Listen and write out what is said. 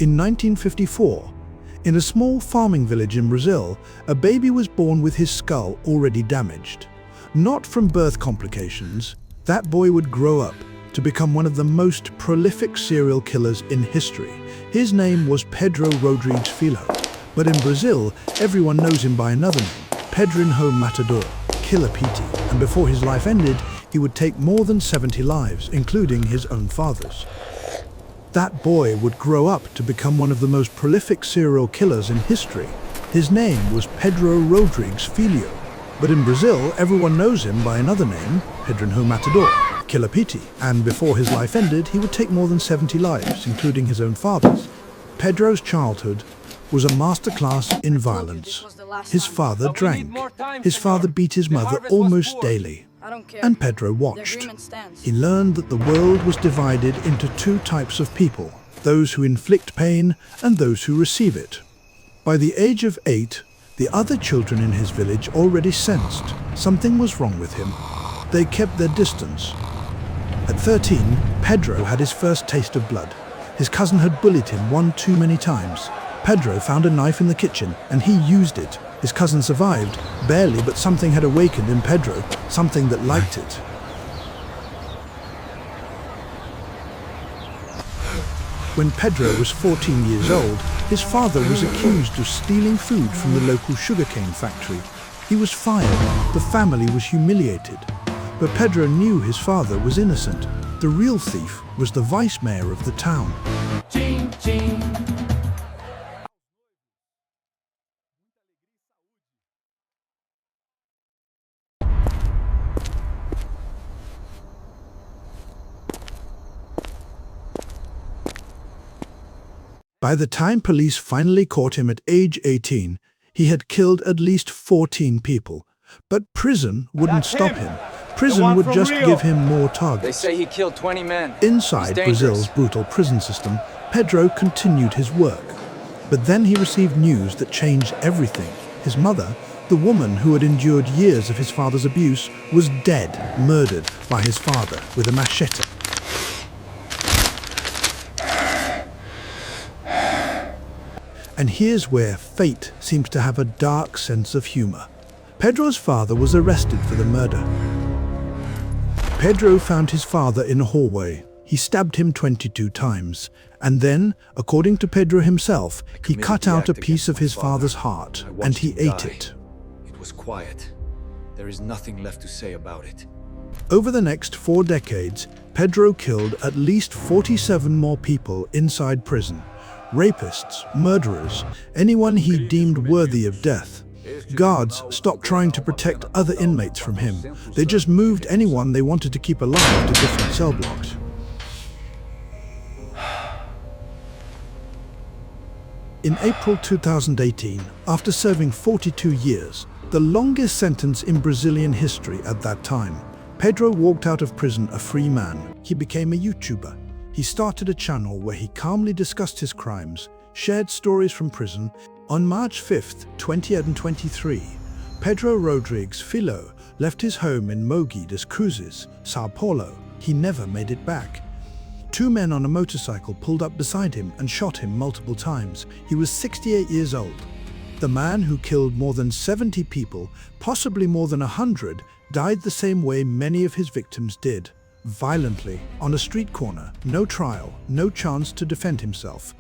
In 1954, in a small farming village in Brazil, a baby was born with his skull already damaged. Not from birth complications, that boy would grow up to become one of the most prolific serial killers in history. His name was Pedro Rodrigues Filho, but in Brazil, everyone knows him by another name, Pedrinho Matador, Killer Petey, and before his life ended, he would take more than 70 lives, including his own father's. That boy would grow up to become one of the most prolific serial killers in history. His name was Pedro Rodrigues Filho, but in Brazil, everyone knows him by another name, Pedrinho Matador, Killer Petey, and before his life ended, he would take more than 70 lives, including his own father's. Pedro's childhood was a masterclass in violence. His father drank. His father beat his mother almost daily. And Pedro watched. He learned that the world was divided into two types of people, those who inflict pain and those who receive it. By the age of 8, the other children in his village already sensed something was wrong with him. They kept their distance. At 13, Pedro had his first taste of blood. His cousin had bullied him one too many times. Pedro found a knife in the kitchen and he used it. His cousin survived, barely, but something had awakened in Pedro, something that liked it. When Pedro was 14 years old, his father was accused of stealing food from the local sugarcane factory. He was fired. The family was humiliated. But Pedro knew his father was innocent. The real thief was the vice mayor of the town. Ching, ching. By the time police finally caught him at age 18, he had killed at least 14 people. But prison wouldn't stop him. Prison would just give him more targets. They say he killed 20 men. Inside Brazil's brutal prison system, Pedro continued his work. But then he received news that changed everything. His mother, the woman who had endured years of his father's abuse, was dead, murdered by his father with a machete. And here's where fate seems to have a dark sense of humor. Pedro's father was arrested for the murder. Pedro found his father in a hallway. He stabbed him 22 times. And then, according to Pedro himself, he cut out a piece of his father's heart and he ate it. It was quiet. There is nothing left to say about it. Over the next 4 decades, Pedro killed at least 47 more people inside prison. Rapists, murderers, anyone he deemed worthy of death. Guards stopped trying to protect other inmates from him. They just moved anyone they wanted to keep alive to different cell blocks. In April 2018, after serving 42 years, the longest sentence in Brazilian history at that time, Pedro walked out of prison a free man. He became a YouTuber. He started a channel where he calmly discussed his crimes, shared stories from prison. On March 5th, 2023, Pedro Rodrigues Filho left his home in Mogi das Cruzes, São Paulo. He never made it back. 2 men on a motorcycle pulled up beside him and shot him multiple times. He was 68 years old. The man who killed more than 70 people, possibly more than 100, died the same way many of his victims did. Violently, on a street corner, no trial, no chance to defend himself.